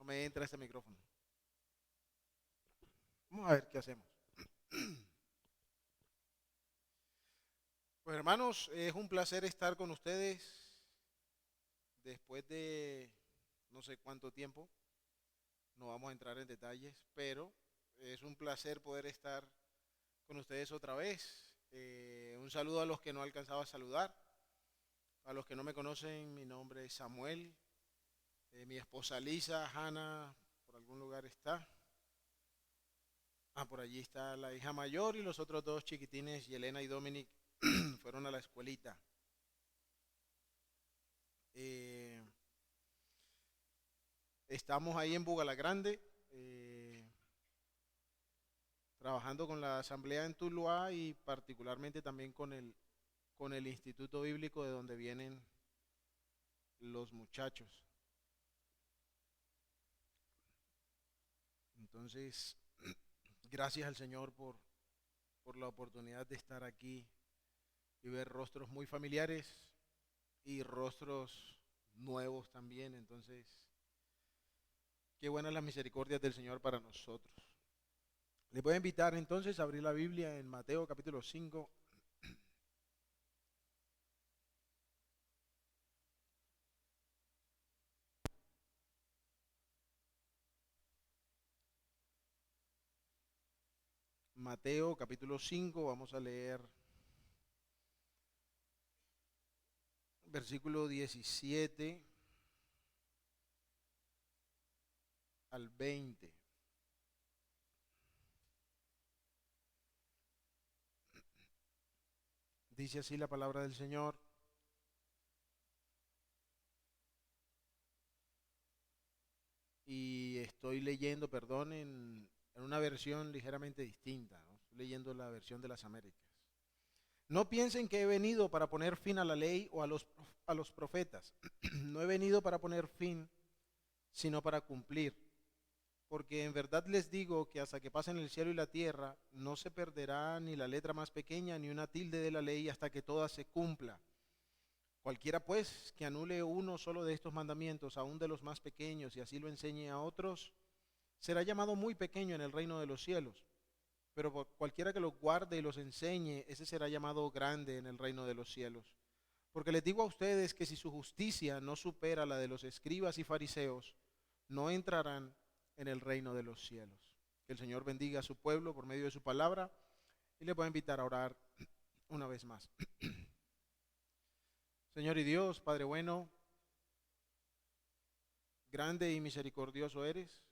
No me entra este micrófono. Vamos a ver qué hacemos. Pues hermanos, es un placer estar con ustedes después de no sé cuánto tiempo. No vamos a entrar en detalles, pero es un placer poder estar con ustedes otra vez. Un saludo a los que no alcanzaba a saludar. A los que no me conocen, mi nombre es Samuel. Mi esposa Lisa, Hannah, por algún lugar está. Por allí está la hija mayor y los otros dos chiquitines, Yelena y Dominic, fueron a la escuelita. Eh, Estamos ahí en Bugalagrande, trabajando con la asamblea en Tuluá y particularmente también con el Instituto Bíblico de donde vienen los muchachos. Entonces, gracias al Señor por la oportunidad de estar aquí y ver rostros muy familiares y rostros nuevos también. Entonces, qué buenas las misericordias del Señor para nosotros. Les voy a invitar entonces a abrir la Biblia en Mateo capítulo 5. Mateo capítulo 5, vamos a leer versículo 17 al 20. Dice así la palabra del Señor. Y estoy leyendo, perdón, en una versión ligeramente distinta, ¿no? Estoy leyendo la versión de las Américas. No piensen que he venido para poner fin a la ley o a los profetas. No he venido para poner fin, sino para cumplir. Porque en verdad les digo que hasta que pasen el cielo y la tierra, no se perderá ni la letra más pequeña ni una tilde de la ley hasta que toda se cumpla. Cualquiera pues que anule uno solo de estos mandamientos, aun de los más pequeños, y así lo enseñe a otros, será llamado muy pequeño en el reino de los cielos. Pero cualquiera que los guarde y los enseñe, ese será llamado grande en el reino de los cielos. Porque les digo a ustedes que si su justicia no supera la de los escribas y fariseos, no entrarán en el reino de los cielos. Que el Señor bendiga a su pueblo por medio de su palabra y le voy a invitar a orar una vez más. Señor y Dios, Padre bueno, grande y misericordioso eres.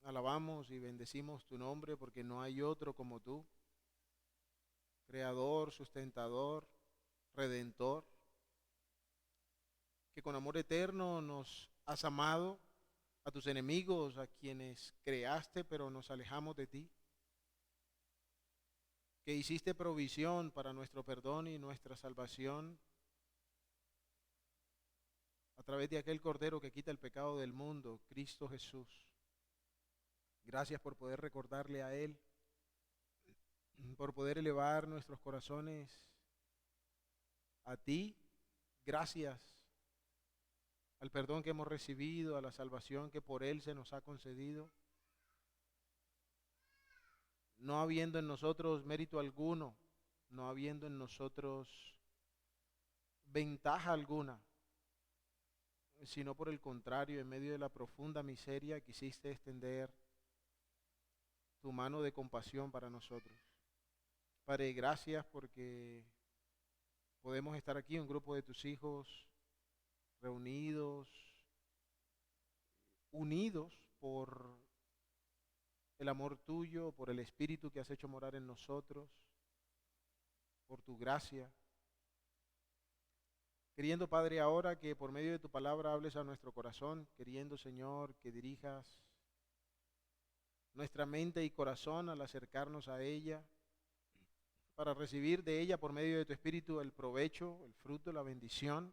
Alabamos y bendecimos tu nombre porque no hay otro como tú, creador, sustentador, redentor, que con amor eterno nos has amado, a tus enemigos, a quienes creaste pero nos alejamos de ti, que hiciste provisión para nuestro perdón y nuestra salvación a través de aquel Cordero que quita el pecado del mundo, Cristo Jesús. Gracias por poder recordarle a Él, por poder elevar nuestros corazones a ti. Gracias al perdón que hemos recibido, a la salvación que por Él se nos ha concedido, no habiendo en nosotros mérito alguno, no habiendo en nosotros ventaja alguna, sino por el contrario, en medio de la profunda miseria quisiste extender tu mano de compasión para nosotros. Padre, gracias porque podemos estar aquí, un grupo de tus hijos, reunidos, unidos por el amor tuyo, por el Espíritu que has hecho morar en nosotros, por tu gracia. Queriendo, Padre, ahora que por medio de tu palabra hables a nuestro corazón, queriendo, Señor, que dirijas nuestra mente y corazón al acercarnos a ella, para recibir de ella por medio de tu Espíritu el provecho, el fruto, la bendición,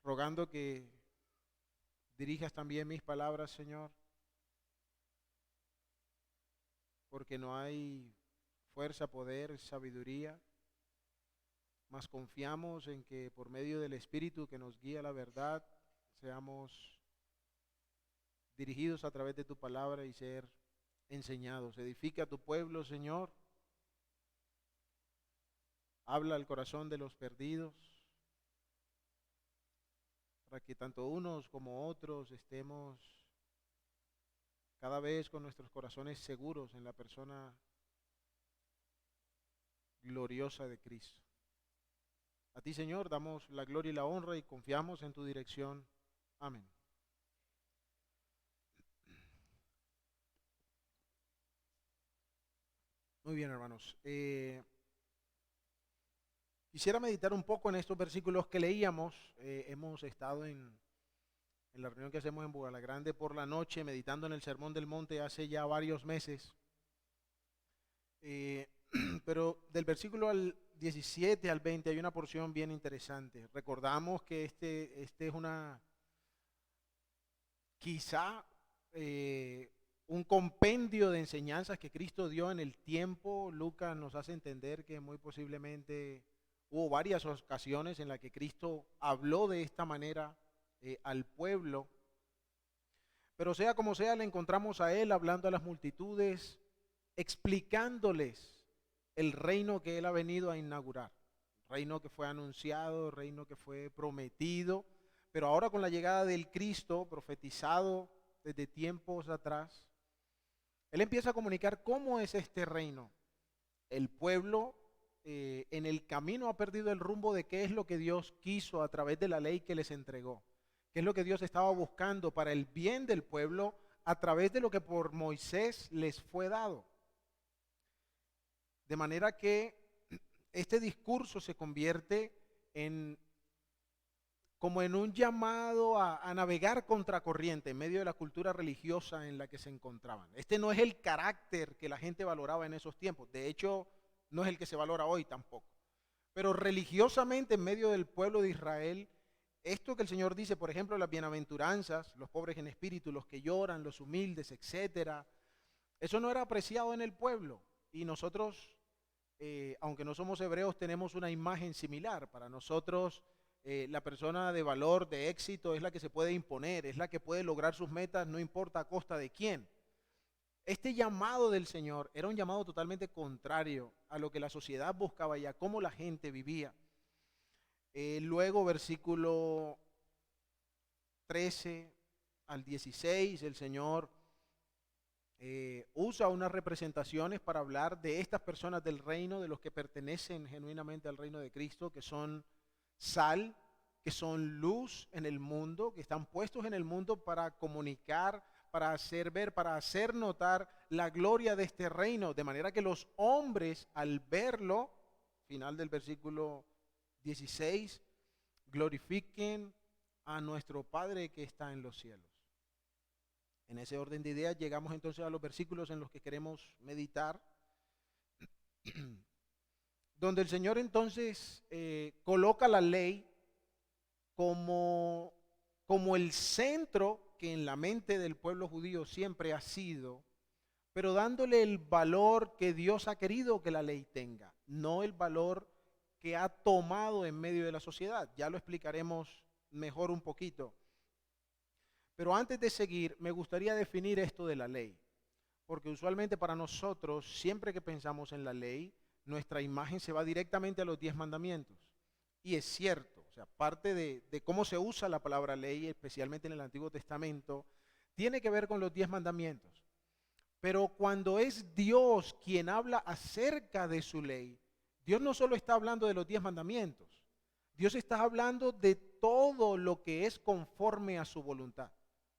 rogando que dirijas también mis palabras, Señor, porque no hay fuerza, poder, sabiduría, mas confiamos en que por medio del Espíritu que nos guía a la verdad, seamos dirigidos a través de tu palabra y ser enseñados. Edifica a tu pueblo, Señor. Habla al corazón de los perdidos, para que tanto unos como otros estemos cada vez con nuestros corazones seguros en la persona gloriosa de Cristo. A ti, Señor, damos la gloria y la honra y confiamos en tu dirección. Amén. Muy bien, hermanos. Quisiera meditar un poco en estos versículos que leíamos. Hemos estado en la reunión que hacemos en Bogalagrande por la noche, meditando en el Sermón del Monte hace ya varios meses. Pero del versículo al 17 al 20 hay una porción bien interesante. Recordamos que este es quizá un compendio de enseñanzas que Cristo dio en el tiempo. Lucas nos hace entender que muy posiblemente hubo varias ocasiones en las que Cristo habló de esta manera al pueblo. Pero sea como sea, le encontramos a Él hablando a las multitudes, explicándoles el reino que Él ha venido a inaugurar. Reino que fue anunciado, reino que fue prometido, pero ahora con la llegada del Cristo, profetizado desde tiempos atrás, Él empieza a comunicar cómo es este reino. El pueblo en el camino ha perdido el rumbo de qué es lo que Dios quiso a través de la ley que les entregó, qué es lo que Dios estaba buscando para el bien del pueblo a través de lo que por Moisés les fue dado. De manera que este discurso se convierte como en un llamado a navegar contracorriente en medio de la cultura religiosa en la que se encontraban. Este no es el carácter que la gente valoraba en esos tiempos. De hecho, no es el que se valora hoy tampoco. Pero religiosamente en medio del pueblo de Israel, esto que el Señor dice, por ejemplo, las bienaventuranzas, los pobres en espíritu, los que lloran, los humildes, etcétera, eso no era apreciado en el pueblo. Y nosotros, aunque no somos hebreos, tenemos una imagen similar. Para nosotros, la persona de valor, de éxito, es la que se puede imponer, es la que puede lograr sus metas, no importa a costa de quién. Este llamado del Señor era un llamado totalmente contrario a lo que la sociedad buscaba y a cómo la gente vivía. Luego, versículo 13 al 16, el Señor usa unas representaciones para hablar de estas personas del reino, de los que pertenecen genuinamente al reino de Cristo, que son sal, que son luz en el mundo, que están puestos en el mundo para comunicar, para hacer ver, para hacer notar la gloria de este reino, de manera que los hombres al verlo, final del versículo 16, glorifiquen a nuestro Padre que está en los cielos. En ese orden de ideas llegamos entonces a los versículos en los que queremos meditar, donde el Señor entonces coloca la ley como el centro que en la mente del pueblo judío siempre ha sido, pero dándole el valor que Dios ha querido que la ley tenga, no el valor que ha tomado en medio de la sociedad. Ya lo explicaremos mejor un poquito. Pero antes de seguir, me gustaría definir esto de la ley, porque usualmente para nosotros, siempre que pensamos en la ley, nuestra imagen se va directamente a los 10 mandamientos. Y es cierto, o sea, parte de cómo se usa la palabra ley, especialmente en el Antiguo Testamento, tiene que ver con los 10 mandamientos. Pero cuando es Dios quien habla acerca de su ley, Dios no solo está hablando de los 10 mandamientos, Dios está hablando de todo lo que es conforme a su voluntad,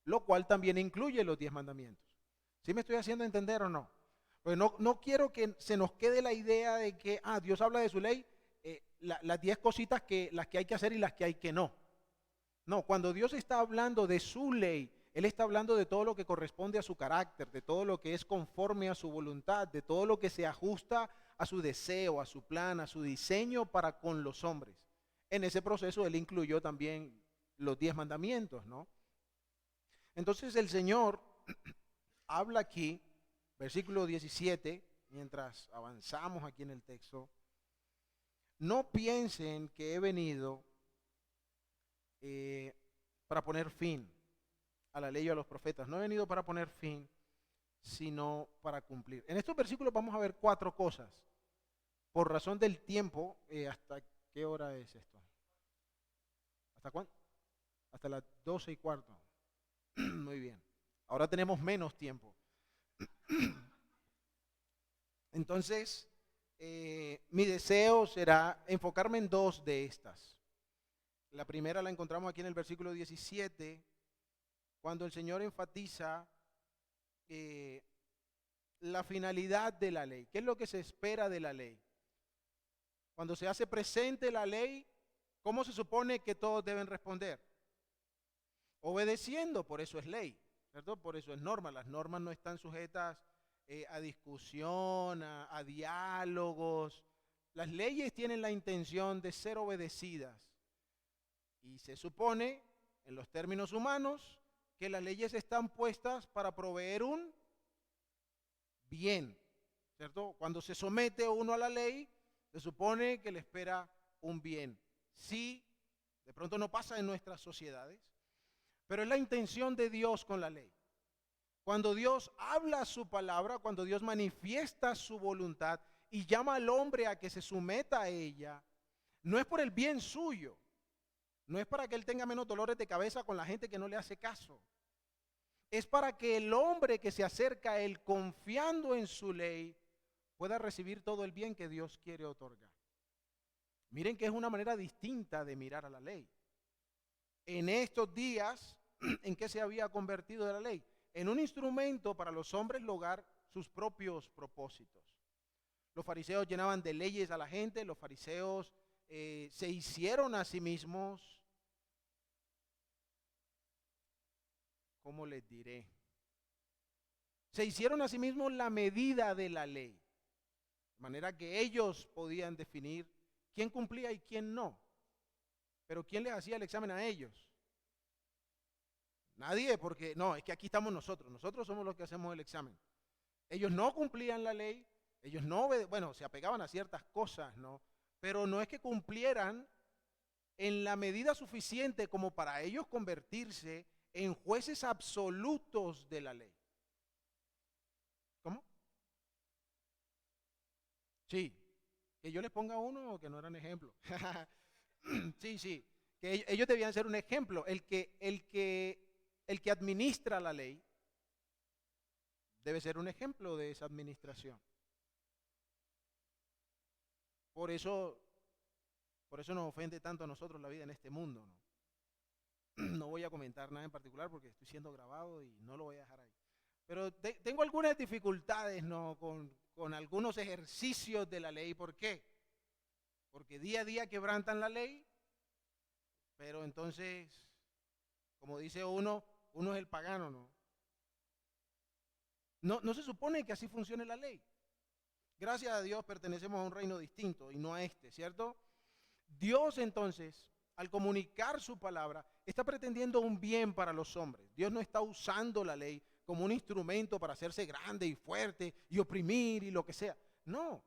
lo cual también incluye los 10 mandamientos. ¿Sí me estoy haciendo entender o no? Pues no quiero que se nos quede la idea de que Dios habla de su ley, las 10 cositas las que hay que hacer y las que hay que no. No, cuando Dios está hablando de su ley, Él está hablando de todo lo que corresponde a su carácter, de todo lo que es conforme a su voluntad, de todo lo que se ajusta a su deseo, a su plan, a su diseño para con los hombres. En ese proceso Él incluyó también los 10 mandamientos, ¿no? Entonces el Señor habla aquí, versículo 17, mientras avanzamos aquí en el texto: no piensen que he venido para poner fin a la ley y a los profetas. No he venido para poner fin, sino para cumplir. En estos versículos vamos a ver 4 cosas. Por razón del tiempo, ¿hasta qué hora es esto? ¿Hasta cuándo? Hasta las 12:15. Muy bien. Ahora tenemos menos tiempo. Entonces, mi deseo será enfocarme en 2 de estas. La primera la encontramos aquí en el versículo 17, cuando el Señor enfatiza la finalidad de la ley. ¿Qué es lo que se espera de la ley? Cuando se hace presente la ley, ¿cómo se supone que todos deben responder? Obedeciendo, por eso es ley, ¿cierto? Por eso es norma. Las normas no están sujetas a discusión, a diálogos. Las leyes tienen la intención de ser obedecidas. Y se supone, en los términos humanos, que las leyes están puestas para proveer un bien, ¿cierto? Cuando se somete uno a la ley, se supone que le espera un bien. Sí, de pronto no pasa en nuestras sociedades, pero es la intención de Dios con la ley. Cuando Dios habla su palabra, cuando Dios manifiesta su voluntad y llama al hombre a que se someta a ella, no es por el bien suyo, no es para que él tenga menos dolores de cabeza con la gente que no le hace caso. Es para que el hombre que se acerca a él confiando en su ley pueda recibir todo el bien que Dios quiere otorgar. Miren que es una manera distinta de mirar a la ley. En estos días, ¿en qué se había convertido la ley? En un instrumento para los hombres lograr sus propios propósitos. Los fariseos llenaban de leyes a la gente, los fariseos se hicieron a sí mismos, ¿cómo les diré? Se hicieron a sí mismos la medida de la ley, de manera que ellos podían definir quién cumplía y quién no. Pero ¿quién les hacía el examen a ellos? Nadie, porque no, es que aquí estamos nosotros somos los que hacemos el examen. Ellos no cumplían la ley, ellos no, bueno, se apegaban a ciertas cosas, ¿no? Pero no es que cumplieran en la medida suficiente como para ellos convertirse en jueces absolutos de la ley. ¿Cómo? Sí, que yo les ponga uno que no eran ejemplo. Sí, que ellos debían ser un ejemplo. El que administra la ley debe ser un ejemplo de esa administración. Por eso nos ofende tanto a nosotros la vida en este mundo, ¿no? No voy a comentar nada en particular porque estoy siendo grabado y no lo voy a dejar ahí. Pero tengo algunas dificultades, ¿no? con algunos ejercicios de la ley. ¿Por qué? Porque día a día quebrantan la ley, pero entonces, como dice uno es el pagano, ¿no? No se supone que así funcione la ley. Gracias a Dios pertenecemos a un reino distinto y no a este, ¿cierto? Dios entonces, al comunicar su palabra, está pretendiendo un bien para los hombres. Dios no está usando la ley como un instrumento para hacerse grande y fuerte y oprimir y lo que sea. No.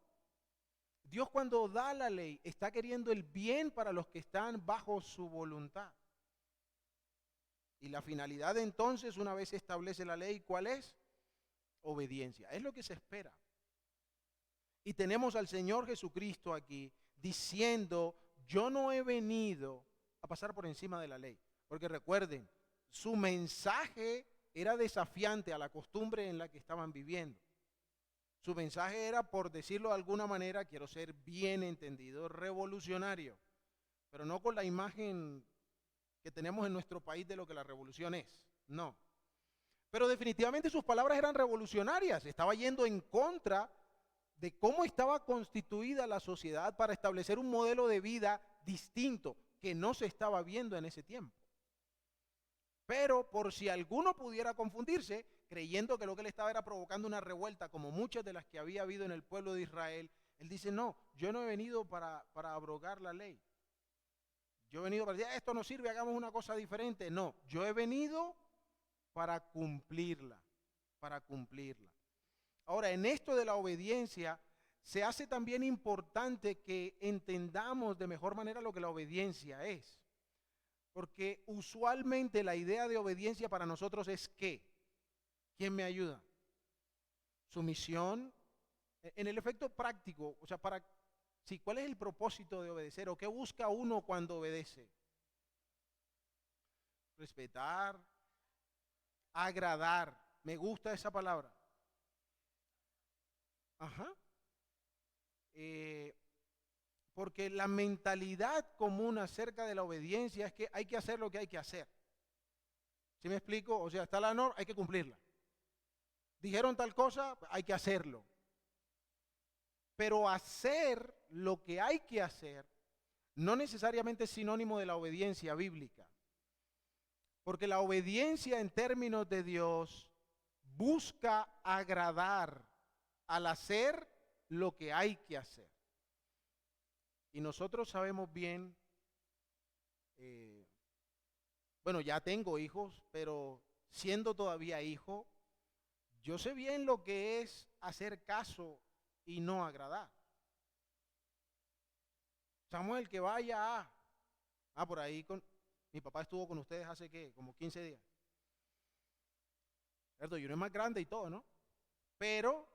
Dios cuando da la ley está queriendo el bien para los que están bajo su voluntad. Y la finalidad entonces, una vez se establece la ley, ¿cuál es? Obediencia. Es lo que se espera. Y tenemos al Señor Jesucristo aquí diciendo, yo no he venido a pasar por encima de la ley. Porque recuerden, su mensaje era desafiante a la costumbre en la que estaban viviendo. Su mensaje era, por decirlo de alguna manera, quiero ser bien entendido, revolucionario. Pero no con la imagen que tenemos en nuestro país de lo que la revolución es. No. Pero definitivamente sus palabras eran revolucionarias. Estaba yendo en contra de cómo estaba constituida la sociedad para establecer un modelo de vida distinto que no se estaba viendo en ese tiempo. Pero por si alguno pudiera confundirse, creyendo que lo que él estaba era provocando una revuelta como muchas de las que había habido en el pueblo de Israel, él dice, no, yo no he venido para abrogar la ley. Yo he venido para decir, esto no sirve, hagamos una cosa diferente. No, yo he venido para cumplirla, para cumplirla. Ahora, en esto de la obediencia, se hace también importante que entendamos de mejor manera lo que la obediencia es. Porque usualmente la idea de obediencia para nosotros es ¿qué? ¿Quién me ayuda? Sumisión. En el efecto práctico, o sea, sí, ¿cuál es el propósito de obedecer? ¿O qué busca uno cuando obedece? Respetar, agradar. Me gusta esa palabra. Ajá. Porque la mentalidad común acerca de la obediencia es que hay que hacer lo que hay que hacer. ¿Sí me explico? O sea, está la norma, hay que cumplirla. Dijeron tal cosa, hay que hacerlo. Pero hacer lo que hay que hacer no necesariamente es sinónimo de la obediencia bíblica. Porque la obediencia en términos de Dios busca agradar al hacer lo que hay que hacer. Y nosotros sabemos bien, bueno, ya tengo hijos, pero siendo todavía hijo, yo sé bien lo que es hacer caso y no agradar. Samuel, que vaya por ahí mi papá estuvo con ustedes hace ¿qué? Como 15 días. ¿Cierto? Y uno es más grande y todo, ¿no? Pero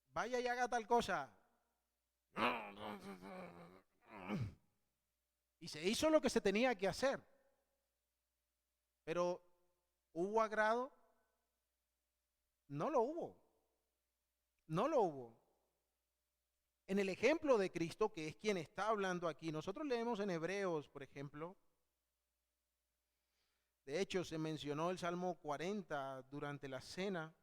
vaya y haga tal cosa. Y se hizo lo que se tenía que hacer. Pero ¿hubo agrado? No lo hubo. No lo hubo. En el ejemplo de Cristo, que es quien está hablando aquí, nosotros leemos en Hebreos, por ejemplo. De hecho, se mencionó el Salmo 40 durante la cena.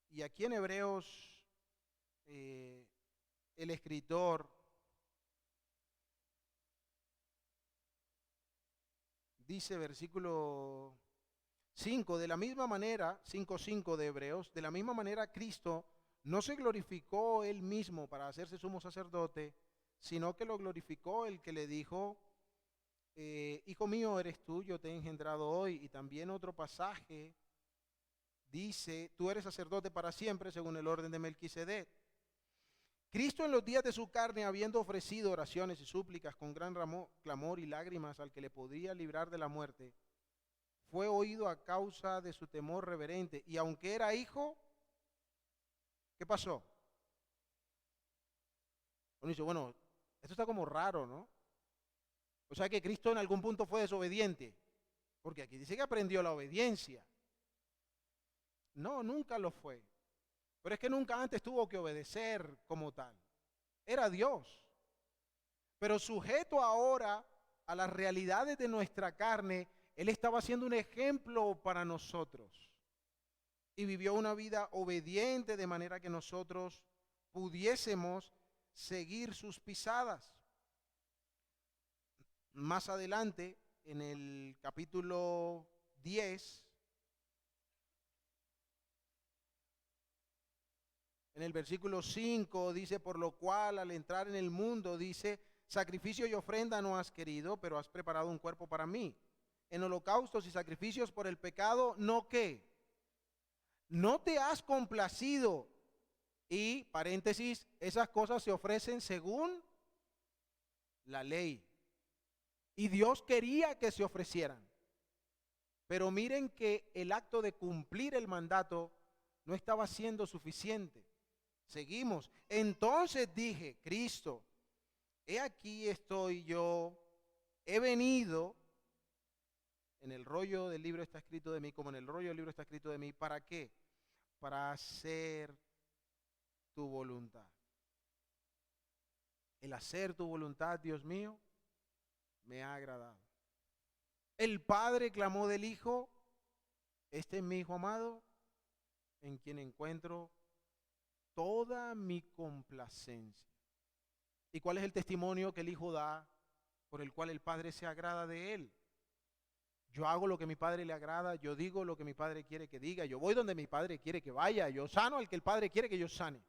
Y aquí en Hebreos, el escritor dice, versículo 5, de la misma manera, 5:5 de Hebreos, de la misma manera Cristo no se glorificó él mismo para hacerse sumo sacerdote, sino que lo glorificó el que le dijo, hijo mío eres tú, yo te he engendrado hoy. Y también otro pasaje dice, tú eres sacerdote para siempre según el orden de Melquisedec. Cristo en los días de su carne, habiendo ofrecido oraciones y súplicas con gran clamor y lágrimas al que le podía librar de la muerte, fue oído a causa de su temor reverente. Y aunque era hijo, ¿qué pasó? Uno dice, bueno, esto está como raro, ¿no? O sea que Cristo en algún punto fue desobediente, porque aquí dice que aprendió la obediencia. No, nunca lo fue. Pero es que nunca antes tuvo que obedecer como tal. Era Dios. Pero sujeto ahora a las realidades de nuestra carne, Él estaba siendo un ejemplo para nosotros. Y vivió una vida obediente de manera que nosotros pudiésemos seguir sus pisadas. Más adelante, en el capítulo 10, en el versículo 5 dice, por lo cual al entrar en el mundo, dice, sacrificio y ofrenda no has querido, pero has preparado un cuerpo para mí. En holocaustos y sacrificios por el pecado, ¿no qué? No te has complacido. Y, paréntesis, esas cosas se ofrecen según la ley. Y Dios quería que se ofrecieran. Pero miren que el acto de cumplir el mandato no estaba siendo suficiente. Seguimos. Entonces dije, Cristo, he aquí estoy yo, he venido, en el rollo del libro está escrito de mí, como en el rollo del libro está escrito de mí, ¿para qué? Para hacer tu voluntad. El hacer tu voluntad, Dios mío, me ha agradado. El Padre clamó del Hijo, este es mi Hijo amado, en quien encuentro toda mi complacencia. ¿Y cuál es el testimonio que el Hijo da por el cual el Padre se agrada de él? Yo hago lo que mi Padre le agrada, yo digo lo que mi Padre quiere que diga, yo voy donde mi Padre quiere que vaya, yo sano al que el Padre quiere que yo sane.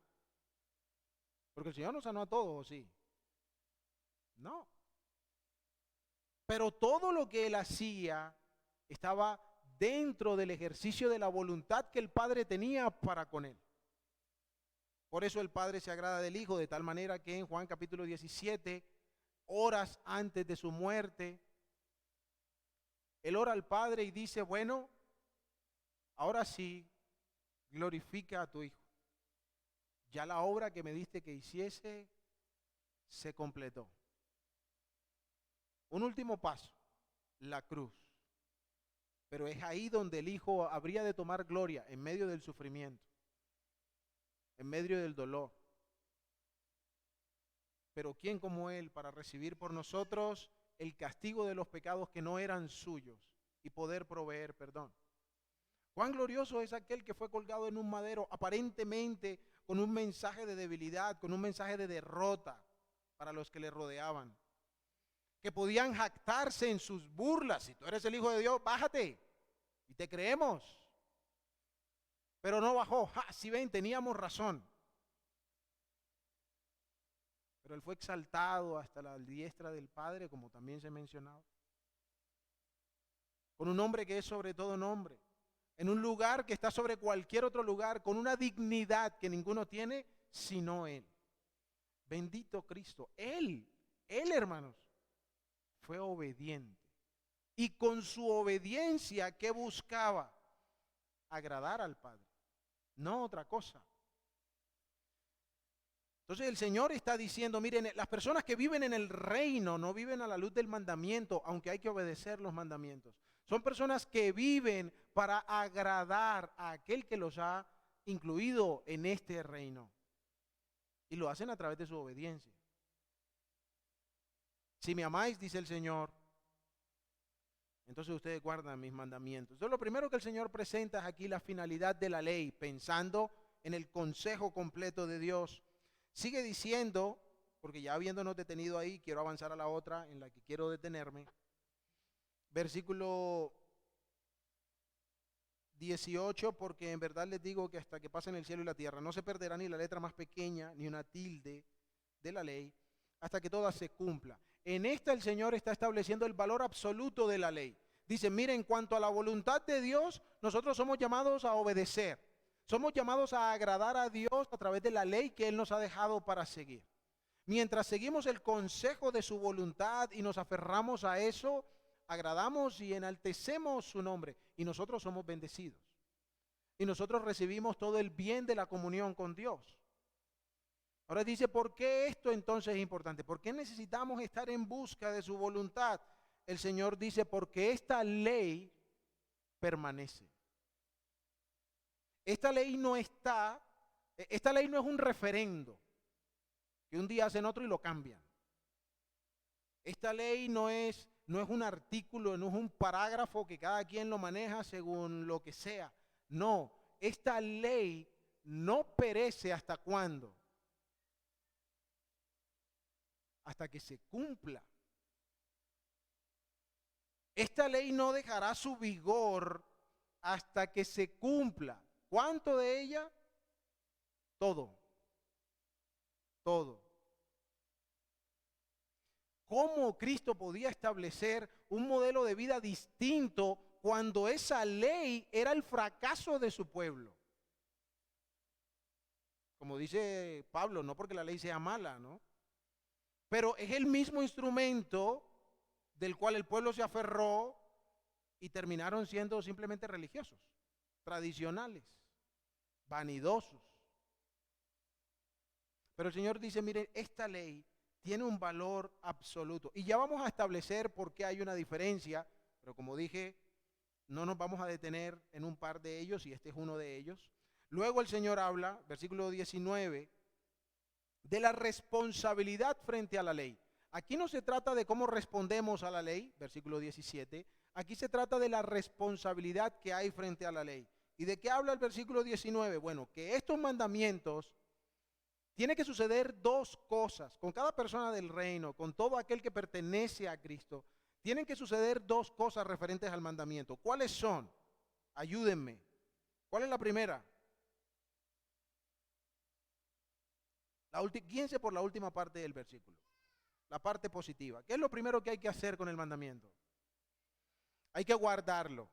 Porque el Señor no sanó a todos, ¿sí? No. Pero todo lo que él hacía estaba dentro del ejercicio de la voluntad que el Padre tenía para con él. Por eso el Padre se agrada del Hijo, de tal manera que en Juan capítulo 17, horas antes de su muerte, Él ora al Padre y dice, bueno, ahora sí, glorifica a tu Hijo. Ya la obra que me diste que hiciese se completó. Un último paso, la cruz. Pero es ahí donde el Hijo habría de tomar gloria, en medio del sufrimiento, en medio del dolor. Pero ¿quién como Él para recibir por nosotros el castigo de los pecados que no eran suyos y poder proveer perdón? Cuán glorioso es aquel que fue colgado en un madero, aparentemente con un mensaje de debilidad, con un mensaje de derrota para los que le rodeaban, que podían jactarse en sus burlas. Si tú eres el Hijo de Dios, bájate y te creemos. Pero no bajó. Si ven, teníamos razón. Pero Él fue exaltado hasta la diestra del Padre, como también se mencionaba, con un nombre que es sobre todo nombre, en un lugar que está sobre cualquier otro lugar, con una dignidad que ninguno tiene sino Él. Bendito Cristo. Él, hermanos, fue obediente. Y con su obediencia, ¿qué buscaba? Agradar al Padre, no otra cosa. Entonces el Señor está diciendo, miren, las personas que viven en el reino no viven a la luz del mandamiento, aunque hay que obedecer los mandamientos. Son personas que viven para agradar a aquel que los ha incluido en este reino. Y lo hacen a través de su obediencia. Si me amáis, dice el Señor, entonces ustedes guardan mis mandamientos. Entonces lo primero que el Señor presenta es aquí la finalidad de la ley, pensando en el consejo completo de Dios. Sigue diciendo, porque ya habiéndonos detenido ahí, quiero avanzar a la otra en la que quiero detenerme. Versículo 18, porque en verdad les digo que hasta que pasen el cielo y la tierra no se perderá ni la letra más pequeña, ni una tilde de la ley, hasta que toda se cumpla. En esta el Señor está estableciendo el valor absoluto de la ley. Dice, miren, en cuanto a la voluntad de Dios, nosotros somos llamados a obedecer. Somos llamados a agradar a Dios a través de la ley que Él nos ha dejado para seguir. Mientras seguimos el consejo de su voluntad y nos aferramos a eso, agradamos y enaltecemos su nombre y nosotros somos bendecidos. Y nosotros recibimos todo el bien de la comunión con Dios. Ahora dice, ¿por qué esto entonces es importante? ¿Por qué necesitamos estar en busca de su voluntad? El Señor dice, porque esta ley permanece. Esta ley no es un referendo que un día hacen otro y lo cambian. Esta ley no es un artículo, no es un parágrafo que cada quien lo maneja según lo que sea. No, esta ley no perece hasta cuándo. Hasta que se cumpla. Esta ley no dejará su vigor hasta que se cumpla. ¿Cuánto de ella? Todo. Todo. ¿Cómo Cristo podía establecer un modelo de vida distinto cuando esa ley era el fracaso de su pueblo? Como dice Pablo, no porque la ley sea mala, ¿no? Pero es el mismo instrumento del cual el pueblo se aferró y terminaron siendo simplemente religiosos, tradicionales, vanidosos. Pero el Señor dice, miren, esta ley tiene un valor absoluto. Y ya vamos a establecer por qué hay una diferencia, pero como dije, no nos vamos a detener en un par de ellos y este es uno de ellos. Luego el Señor habla, versículo 19, de la responsabilidad frente a la ley. Aquí no se trata de cómo respondemos a la ley, versículo 17. Aquí se trata de la responsabilidad que hay frente a la ley. ¿Y de qué habla el versículo 19? Bueno, que estos mandamientos tiene que suceder dos cosas. Con cada persona del reino, con todo aquel que pertenece a Cristo, tienen que suceder dos cosas referentes al mandamiento. ¿Cuáles son? Ayúdenme. ¿Cuál es la primera? Guíense por la última parte del versículo. La parte positiva. ¿Qué es lo primero que hay que hacer con el mandamiento? Hay que guardarlo.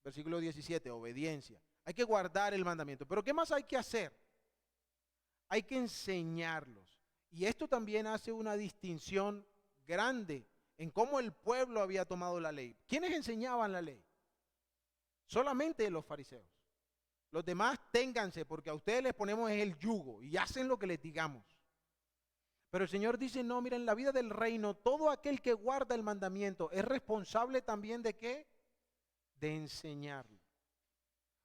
Versículo 17, obediencia. Hay que guardar el mandamiento. Pero ¿qué más hay que hacer? hay que enseñarlos. Y esto también hace una distinción grande en cómo el pueblo había tomado la ley. ¿Quiénes enseñaban la ley? Solamente los fariseos. Los demás ténganse, porque a ustedes les ponemos el yugo y hacen lo que les digamos. Pero el Señor dice, no, mira, en la vida del reino, todo aquel que guarda el mandamiento es responsable también de ¿qué? De enseñarlo.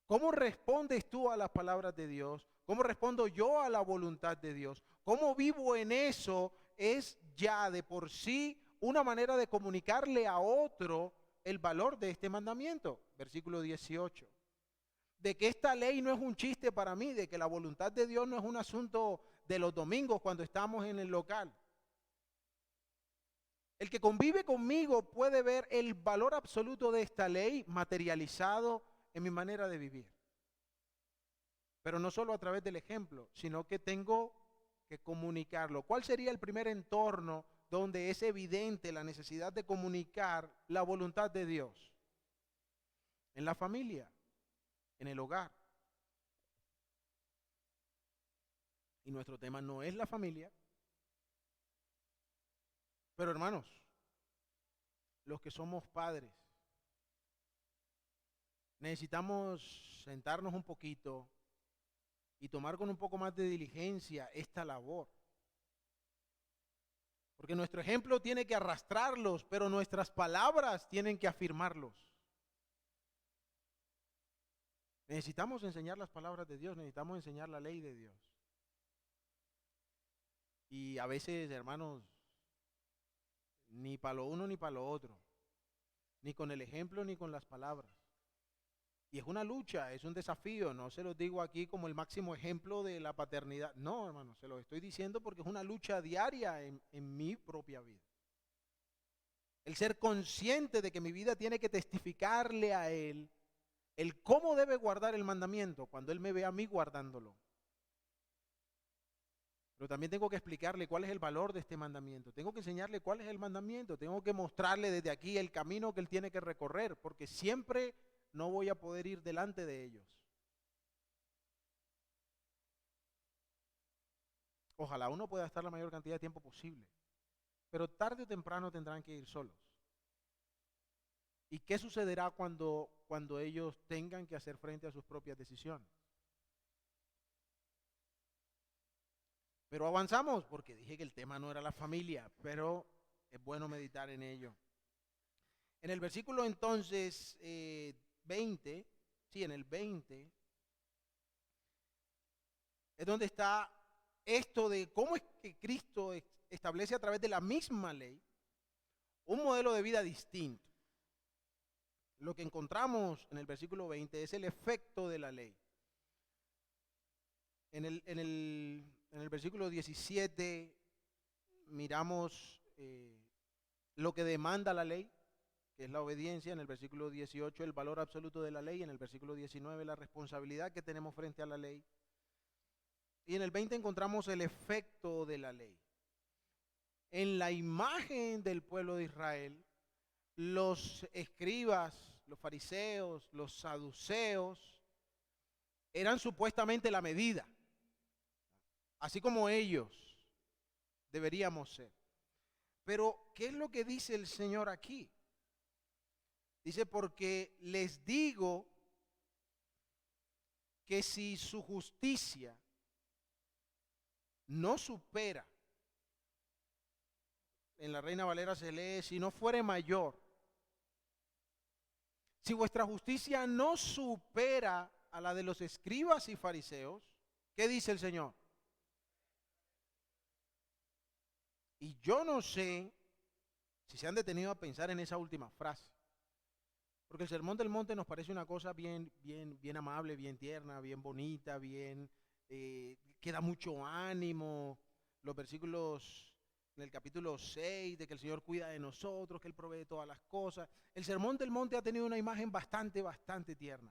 ¿Cómo respondes tú a las palabras de Dios? ¿Cómo respondo yo a la voluntad de Dios? ¿Cómo vivo en eso? Es ya de por sí una manera de comunicarle a otro el valor de este mandamiento. Versículo 18. De que esta ley no es un chiste para mí, de que la voluntad de Dios no es un asunto de los domingos cuando estamos en el local. El que convive conmigo puede ver el valor absoluto de esta ley materializado en mi manera de vivir. Pero no solo a través del ejemplo, sino que tengo que comunicarlo. ¿Cuál sería el primer entorno donde es evidente la necesidad de comunicar la voluntad de Dios? En la familia, en el hogar. Y nuestro tema no es la familia. Pero hermanos, los que somos padres, necesitamos sentarnos un poquito y tomar con un poco más de diligencia esta labor. Porque nuestro ejemplo tiene que arrastrarlos, pero nuestras palabras tienen que afirmarlos. Necesitamos enseñar las palabras de Dios, necesitamos enseñar la ley de Dios. Y a veces, hermanos, ni para lo uno ni para lo otro, ni con el ejemplo ni con las palabras. Y es una lucha, es un desafío, no se los digo aquí como el máximo ejemplo de la paternidad. No, hermano, se los estoy diciendo porque es una lucha diaria en mi propia vida. El ser consciente de que mi vida tiene que testificarle a Él el cómo debe guardar el mandamiento cuando Él me ve a mí guardándolo. Pero también tengo que explicarle cuál es el valor de este mandamiento. Tengo que enseñarle cuál es el mandamiento. Tengo que mostrarle desde aquí el camino que Él tiene que recorrer, porque siempre no voy a poder ir delante de ellos. Ojalá uno pueda estar la mayor cantidad de tiempo posible, pero tarde o temprano tendrán que ir solos. ¿Y qué sucederá cuando ellos tengan que hacer frente a sus propias decisiones? Pero avanzamos, porque dije que el tema no era la familia, pero es bueno meditar en ello. En el versículo entonces 20, sí, en el 20, es donde está esto de cómo es que Cristo establece a través de la misma ley un modelo de vida distinto. Lo que encontramos en el versículo 20 es el efecto de la ley. En el versículo 17 miramos lo que demanda la ley, que es la obediencia. En el versículo 18 el valor absoluto de la ley. En el versículo 19 la responsabilidad que tenemos frente a la ley. Y en el 20 encontramos el efecto de la ley. En la imagen del pueblo de Israel, los escribas, los fariseos, los saduceos, eran supuestamente la medida, así como ellos deberíamos ser. Pero, ¿qué es lo que dice el Señor aquí? Dice, porque les digo que si su justicia no supera, en la Reina Valera se lee, si no fuere mayor, si vuestra justicia no supera a la de los escribas y fariseos, ¿qué dice el Señor? Y yo no sé si se han detenido a pensar en esa última frase, porque el Sermón del Monte nos parece una cosa bien amable, bien tierna, bien bonita, que da mucho ánimo. Los versículos en el capítulo 6, de que el Señor cuida de nosotros, que Él provee todas las cosas. El Sermón del Monte ha tenido una imagen bastante tierna.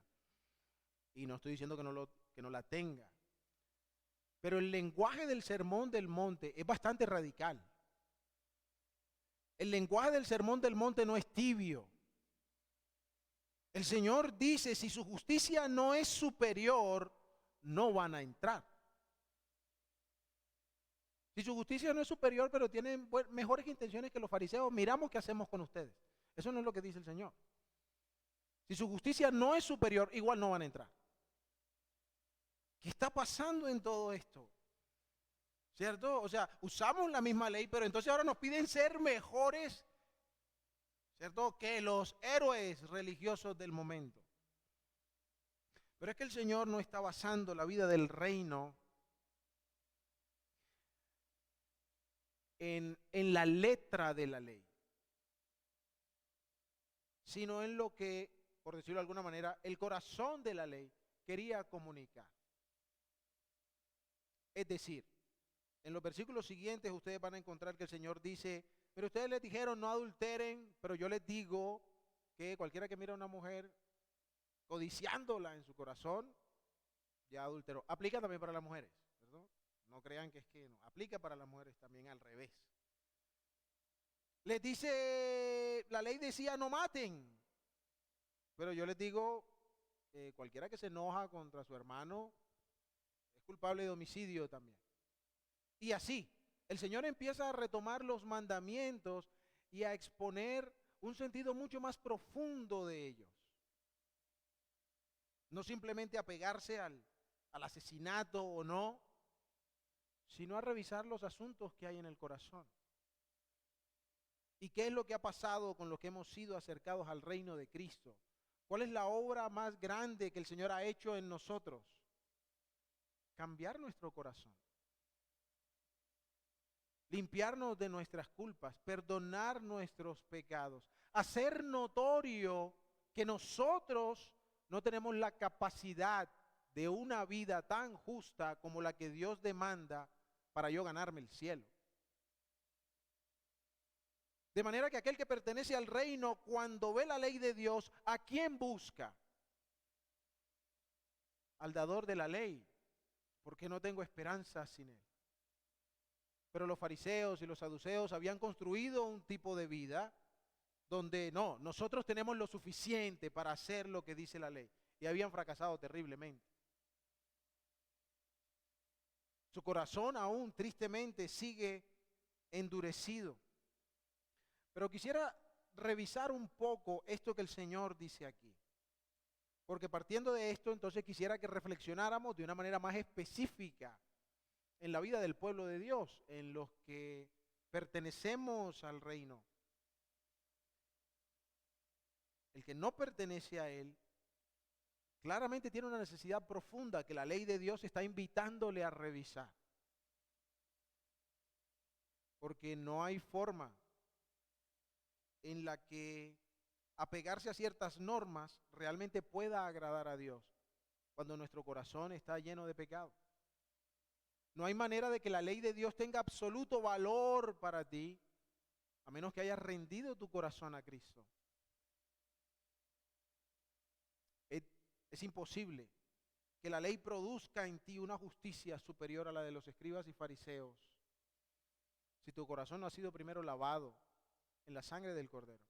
Y no estoy diciendo que no la tenga. Pero el lenguaje del Sermón del Monte es bastante radical. El lenguaje del Sermón del Monte no es tibio. El Señor dice, si su justicia no es superior, no van a entrar. Si su justicia no es superior, pero tienen mejores intenciones que los fariseos, miramos qué hacemos con ustedes. Eso no es lo que dice el Señor. Si su justicia no es superior, igual no van a entrar. ¿Qué está pasando en todo esto? ¿Cierto? O sea, usamos la misma ley, pero entonces ahora nos piden ser mejores, ¿cierto?, que los héroes religiosos del momento. Pero es que el Señor no está basando la vida del reino en la letra de la ley, sino en lo que, por decirlo de alguna manera, el corazón de la ley quería comunicar. Es decir, en los versículos siguientes ustedes van a encontrar que el Señor dice, pero ustedes les dijeron no adulteren, pero yo les digo que cualquiera que mira a una mujer codiciándola en su corazón, ya adulteró. Aplica también para las mujeres, ¿verdad? No crean que es que no, aplica para las mujeres también al revés. Les dice, la ley decía no maten, pero yo les digo, cualquiera que se enoja contra su hermano es culpable de homicidio también. Y así, el Señor empieza a retomar los mandamientos y a exponer un sentido mucho más profundo de ellos. No simplemente apegarse al asesinato o no, sino a revisar los asuntos que hay en el corazón. ¿Y qué es lo que ha pasado con los que hemos sido acercados al reino de Cristo? ¿Cuál es la obra más grande que el Señor ha hecho en nosotros? Cambiar nuestro corazón. Limpiarnos de nuestras culpas, perdonar nuestros pecados, hacer notorio que nosotros no tenemos la capacidad de una vida tan justa como la que Dios demanda para yo ganarme el cielo. De manera que aquel que pertenece al reino, cuando ve la ley de Dios, ¿a quién busca? Al dador de la ley, porque no tengo esperanza sin él. Pero los fariseos y los saduceos habían construido un tipo de vida donde no, nosotros tenemos lo suficiente para hacer lo que dice la ley. Y habían fracasado terriblemente. Su corazón aún tristemente sigue endurecido. Pero quisiera revisar un poco esto que el Señor dice aquí. Porque partiendo de esto, entonces quisiera que reflexionáramos de una manera más específica en la vida del pueblo de Dios, en los que pertenecemos al reino. El que no pertenece a él, claramente tiene una necesidad profunda que la ley de Dios está invitándole a revisar. Porque no hay forma en la que apegarse a ciertas normas realmente pueda agradar a Dios cuando nuestro corazón está lleno de pecado. No hay manera de que la ley de Dios tenga absoluto valor para ti a menos que hayas rendido tu corazón a Cristo. Es imposible que la ley produzca en ti una justicia superior a la de los escribas y fariseos si tu corazón no ha sido primero lavado en la sangre del Cordero.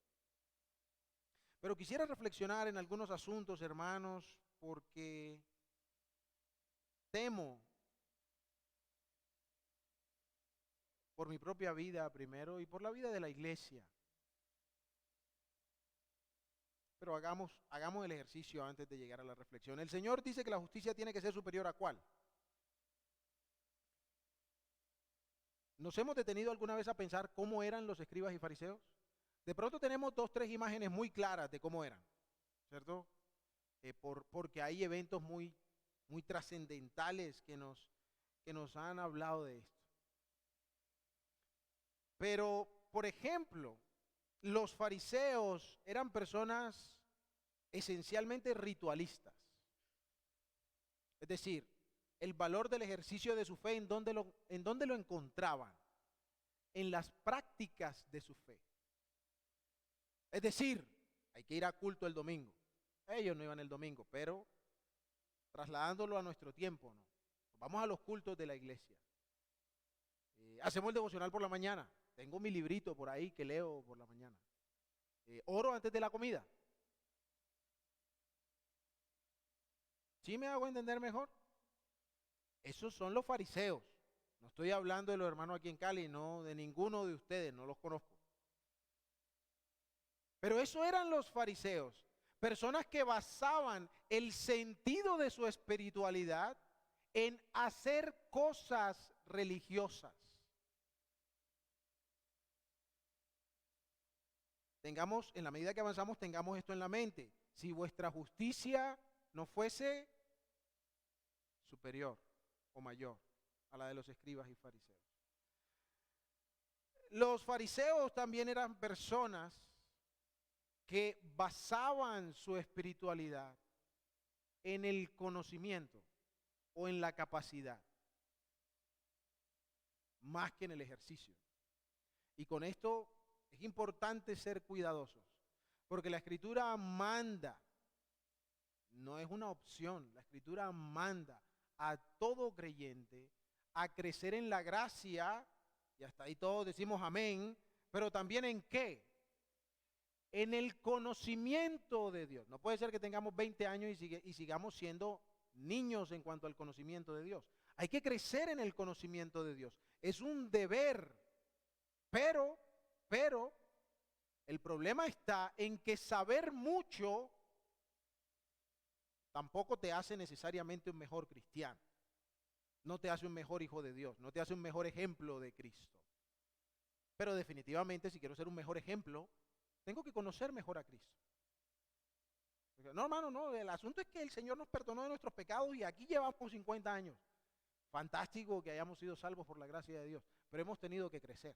Pero quisiera reflexionar en algunos asuntos, hermanos, porque temo por mi propia vida primero y por la vida de la iglesia. Pero hagamos el ejercicio antes de llegar a la reflexión. El Señor dice que la justicia tiene que ser superior ¿a cuál? ¿Nos hemos detenido alguna vez a pensar cómo eran los escribas y fariseos? De pronto tenemos 2, 3 imágenes muy claras de cómo eran, ¿cierto? Porque hay eventos muy trascendentales que nos han hablado de esto. Pero, por ejemplo, los fariseos eran personas esencialmente ritualistas. Es decir, el valor del ejercicio de su fe, ¿en dónde lo encontraban? En las prácticas de su fe. Es decir, hay que ir a culto el domingo. Ellos no iban el domingo, pero trasladándolo a nuestro tiempo, ¿no? Vamos a los cultos de la iglesia. Hacemos el devocional por la mañana. Tengo mi librito por ahí que leo por la mañana. Oro antes de la comida. ¿Sí me hago entender mejor? Esos son los fariseos. No estoy hablando de los hermanos aquí en Cali, no, de ninguno de ustedes, no los conozco. Pero eso eran los fariseos, personas que basaban el sentido de su espiritualidad en hacer cosas religiosas. Tengamos, en la medida que avanzamos, tengamos esto en la mente. Si vuestra justicia no fuese superior o mayor a la de los escribas y fariseos. Los fariseos también eran personas que basaban su espiritualidad en el conocimiento o en la capacidad, más que en el ejercicio. Y con esto es importante ser cuidadosos, porque la Escritura manda, no es una opción, la Escritura manda a todo creyente a crecer en la gracia, y hasta ahí todos decimos amén, pero también en ¿qué? En el conocimiento de Dios. No puede ser que tengamos 20 años y sigamos siendo niños en cuanto al conocimiento de Dios. Hay que crecer en el conocimiento de Dios. Es un deber. Pero, el problema está en que saber mucho tampoco te hace necesariamente un mejor cristiano. No te hace un mejor hijo de Dios. No te hace un mejor ejemplo de Cristo. Pero definitivamente, si quiero ser un mejor ejemplo, tengo que conocer mejor a Cristo. No, hermano, no, el asunto es que el Señor nos perdonó de nuestros pecados y aquí llevamos 50 años. Fantástico que hayamos sido salvos por la gracia de Dios, pero hemos tenido que crecer.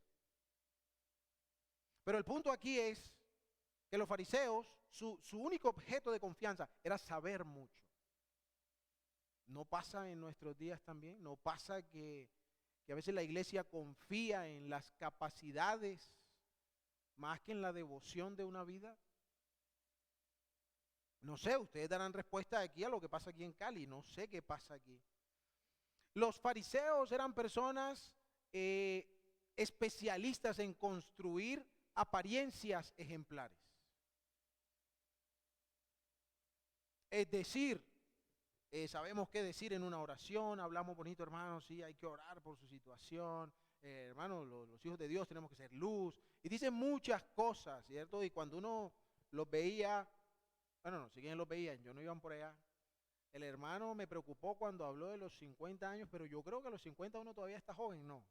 Pero el punto aquí es que los fariseos, su único objeto de confianza era saber mucho. ¿No pasa en nuestros días también? ¿No pasa que a veces la iglesia confía en las capacidades más que en la devoción de una vida? No sé, ustedes darán respuesta aquí a lo que pasa aquí en Cali, no sé qué pasa aquí. Los fariseos eran personas especialistas en construir apariencias ejemplares. Es decir, sabemos qué decir en una oración, hablamos bonito, hermanos, sí, hay que orar por su situación. Hermanos, los hijos de Dios tenemos que ser luz. Y dicen muchas cosas, ¿cierto? Y cuando uno los veía, bueno, no, si bien los veían, yo no iba por allá. El hermano me preocupó cuando habló de los 50 años, pero yo creo que a los 50 uno todavía está joven, ¿no?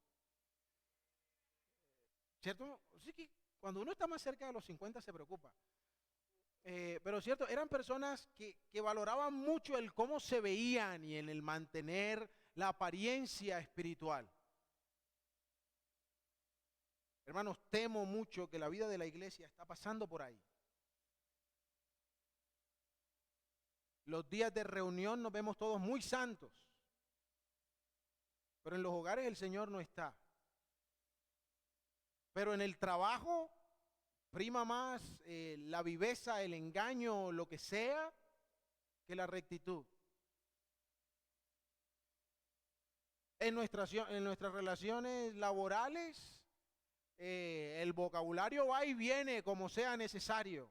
¿Cierto? Así que cuando uno está más cerca de los 50 se preocupa. Pero cierto, eran personas que valoraban mucho el cómo se veían y en el mantener la apariencia espiritual. Hermanos, temo mucho que la vida de la iglesia está pasando por ahí. Los días de reunión nos vemos todos muy santos, pero en los hogares el Señor no está. Pero en el trabajo prima más la viveza, el engaño, lo que sea, que la rectitud. En nuestras relaciones laborales, el vocabulario va y viene como sea necesario.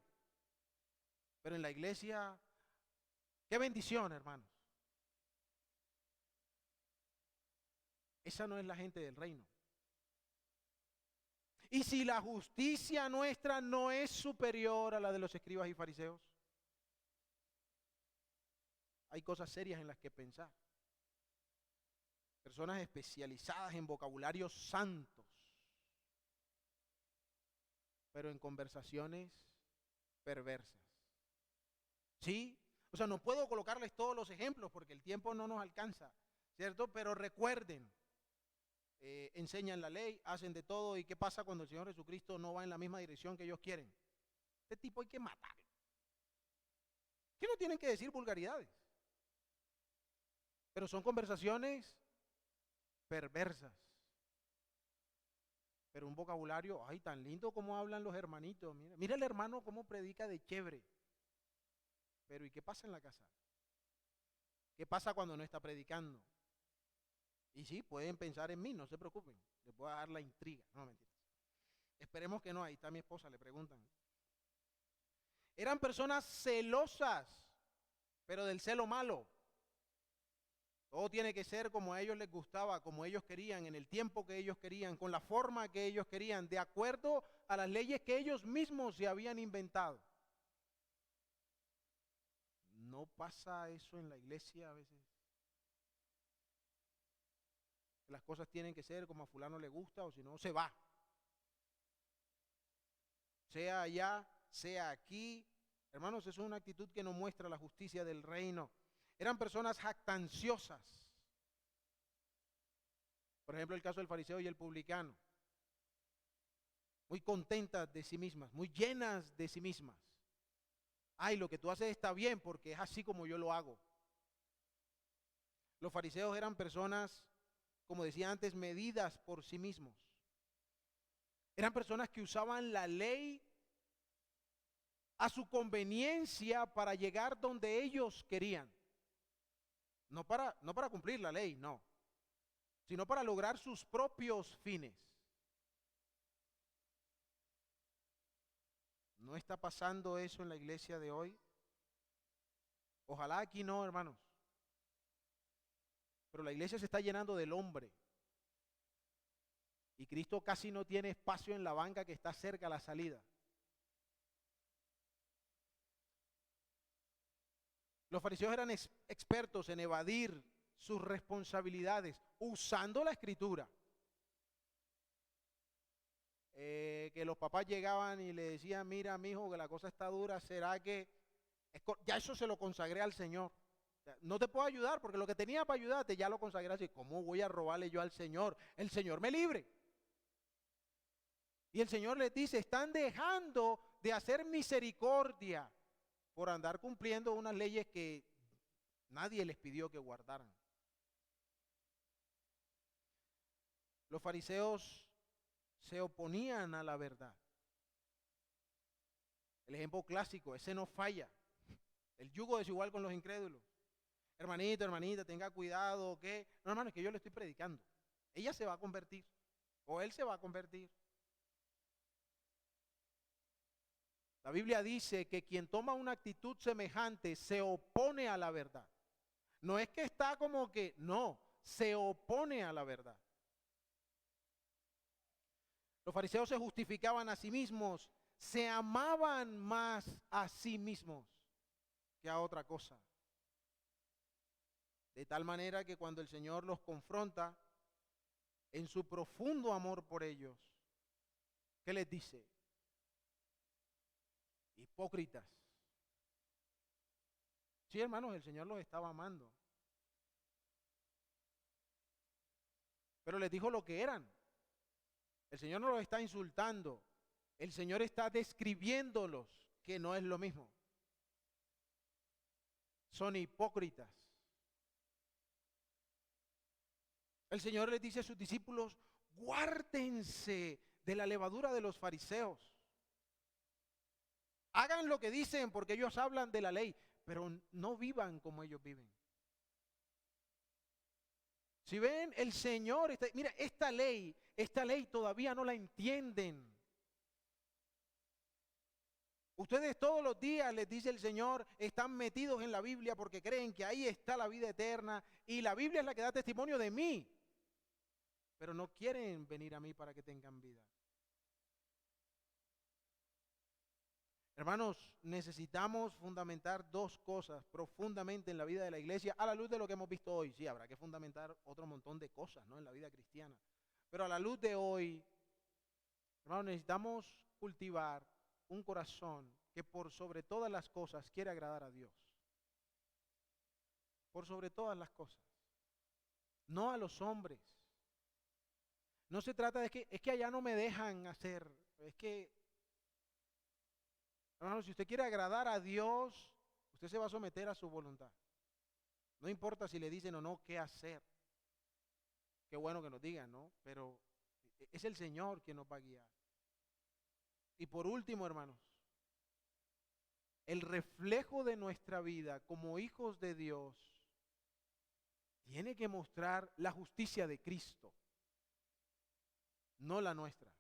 Pero en la iglesia, qué bendición, hermanos. Esa no es la gente del reino. Y si la justicia nuestra no es superior a la de los escribas y fariseos, hay cosas serias en las que pensar. Personas especializadas en vocabularios santos, pero en conversaciones perversas. ¿Sí? O sea, no puedo colocarles todos los ejemplos porque el tiempo no nos alcanza, ¿cierto? Pero recuerden, enseñan la ley, hacen de todo. ¿Y qué pasa cuando el Señor Jesucristo no va en la misma dirección que ellos quieren? Este tipo hay que matarlo. ¿Qué no tienen que decir vulgaridades? Pero son conversaciones perversas. Pero un vocabulario, ay, tan lindo como hablan los hermanitos. Mira el hermano cómo predica de chévere. Pero ¿y qué pasa en la casa? ¿Qué pasa cuando no está predicando? Y sí, pueden pensar en mí, no se preocupen. Les voy a dar la intriga. No, mentiras. Esperemos que no, ahí está mi esposa, le preguntan. Eran personas celosas, pero del celo malo. Todo tiene que ser como a ellos les gustaba, como ellos querían, en el tiempo que ellos querían, con la forma que ellos querían, de acuerdo a las leyes que ellos mismos se habían inventado. ¿No pasa eso en la iglesia a veces? Que las cosas tienen que ser como a fulano le gusta o si no, se va. Sea allá, sea aquí. Hermanos, eso es una actitud que no muestra la justicia del reino. Eran personas jactanciosas. Por ejemplo, el caso del fariseo y el publicano. Muy contentas de sí mismas, muy llenas de sí mismas. Ay, lo que tú haces está bien porque es así como yo lo hago. Los fariseos eran personas, como decía antes, medidas por sí mismos. Eran personas que usaban la ley a su conveniencia para llegar donde ellos querían. No para cumplir la ley, no, sino para lograr sus propios fines. ¿No está pasando eso en la iglesia de hoy? Ojalá aquí no, hermanos. Pero la iglesia se está llenando del hombre. Y Cristo casi no tiene espacio en la banca que está cerca a la salida. Los fariseos eran expertos en evadir sus responsabilidades usando la escritura. Que los papás llegaban y le decían, mira, mijo, que la cosa está dura, ¿será que ya eso se lo consagré al Señor? No te puedo ayudar porque lo que tenía para ayudarte ya lo consagré así. ¿Cómo voy a robarle yo al Señor? El Señor me libre. Y el Señor les dice, están dejando de hacer misericordia por andar cumpliendo unas leyes que nadie les pidió que guardaran. Los fariseos se oponían a la verdad. El ejemplo clásico, ese no falla. El yugo desigual con los incrédulos. Hermanito, hermanita, tenga cuidado, ¿qué? No, hermano, es que yo le estoy predicando. Ella se va a convertir, o él se va a convertir. La Biblia dice que quien toma una actitud semejante se opone a la verdad. No es que está como que, no, se opone a la verdad. Los fariseos se justificaban a sí mismos, se amaban más a sí mismos que a otra cosa. De tal manera que cuando el Señor los confronta en su profundo amor por ellos, ¿qué les dice? Hipócritas. Sí, hermanos, el Señor los estaba amando. Pero les dijo lo que eran. El Señor no los está insultando. El Señor está describiéndolos, que no es lo mismo. Son hipócritas. El Señor les dice a sus discípulos, guárdense de la levadura de los fariseos. Hagan lo que dicen porque ellos hablan de la ley, pero no vivan como ellos viven. Si ven, el Señor, mira, esta ley todavía no la entienden. Ustedes todos los días, les dice el Señor, están metidos en la Biblia porque creen que ahí está la vida eterna y la Biblia es la que da testimonio de mí. Pero no quieren venir a mí para que tengan vida. Hermanos, necesitamos fundamentar dos cosas profundamente en la vida de la iglesia a la luz de lo que hemos visto hoy. Sí, habrá que fundamentar otro montón de cosas, ¿no?, en la vida cristiana. Pero a la luz de hoy, hermanos, necesitamos cultivar un corazón que por sobre todas las cosas quiere agradar a Dios. Por sobre todas las cosas. No a los hombres. No se trata de que, es que allá no me dejan hacer, es que, hermano, si usted quiere agradar a Dios, usted se va a someter a su voluntad. No importa si le dicen o no qué hacer. Qué bueno que nos digan, ¿no? Pero es el Señor quien nos va a guiar. Y por último, hermanos, el reflejo de nuestra vida como hijos de Dios tiene que mostrar la justicia de Cristo, no la nuestra.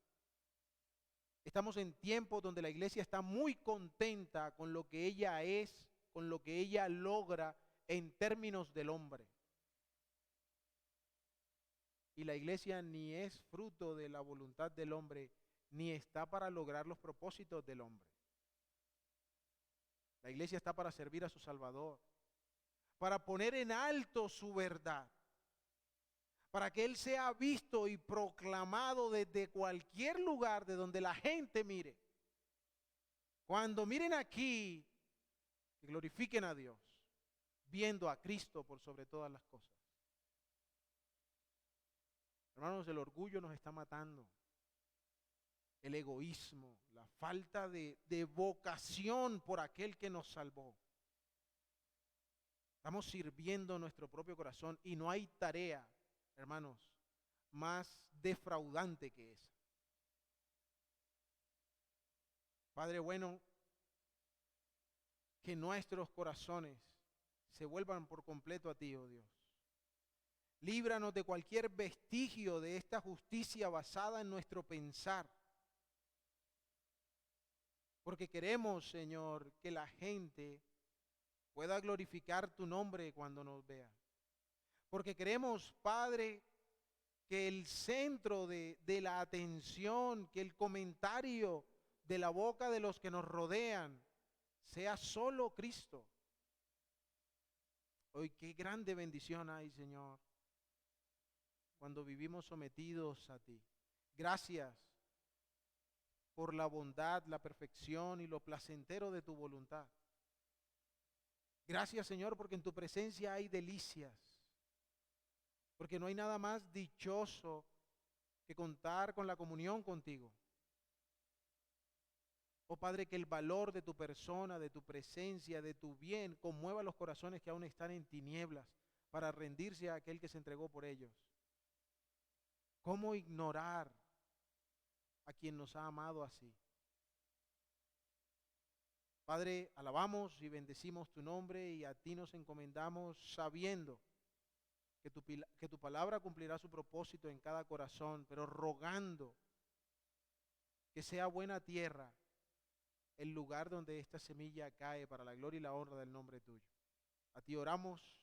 Estamos en tiempos donde la iglesia está muy contenta con lo que ella es, con lo que ella logra en términos del hombre. Y la iglesia ni es fruto de la voluntad del hombre, ni está para lograr los propósitos del hombre. La iglesia está para servir a su Salvador, para poner en alto su verdad, para que Él sea visto y proclamado desde cualquier lugar de donde la gente mire. Cuando miren aquí, que glorifiquen a Dios, viendo a Cristo por sobre todas las cosas. Hermanos, el orgullo nos está matando. El egoísmo, la falta de vocación por aquel que nos salvó. Estamos sirviendo nuestro propio corazón y no hay tarea, hermanos, más defraudante que esa. Padre bueno, que nuestros corazones se vuelvan por completo a ti, oh Dios. Líbranos de cualquier vestigio de esta justicia basada en nuestro pensar. Porque queremos, Señor, que la gente pueda glorificar tu nombre cuando nos vea. Porque queremos, Padre, que el centro de la atención, que el comentario de la boca de los que nos rodean sea solo Cristo. Hoy qué grande bendición hay, Señor, cuando vivimos sometidos a ti. Gracias por la bondad, la perfección y lo placentero de tu voluntad. Gracias, Señor, porque en tu presencia hay delicias. Porque no hay nada más dichoso que contar con la comunión contigo. Oh Padre, que el valor de tu persona, de tu presencia, de tu bien, conmueva los corazones que aún están en tinieblas para rendirse a aquel que se entregó por ellos. ¿Cómo ignorar a quien nos ha amado así? Padre, alabamos y bendecimos tu nombre y a ti nos encomendamos sabiendo que tu palabra cumplirá su propósito en cada corazón, pero rogando que sea buena tierra el lugar donde esta semilla cae para la gloria y la honra del nombre tuyo. A ti oramos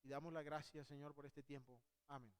y damos la gracia, Señor, por este tiempo. Amén.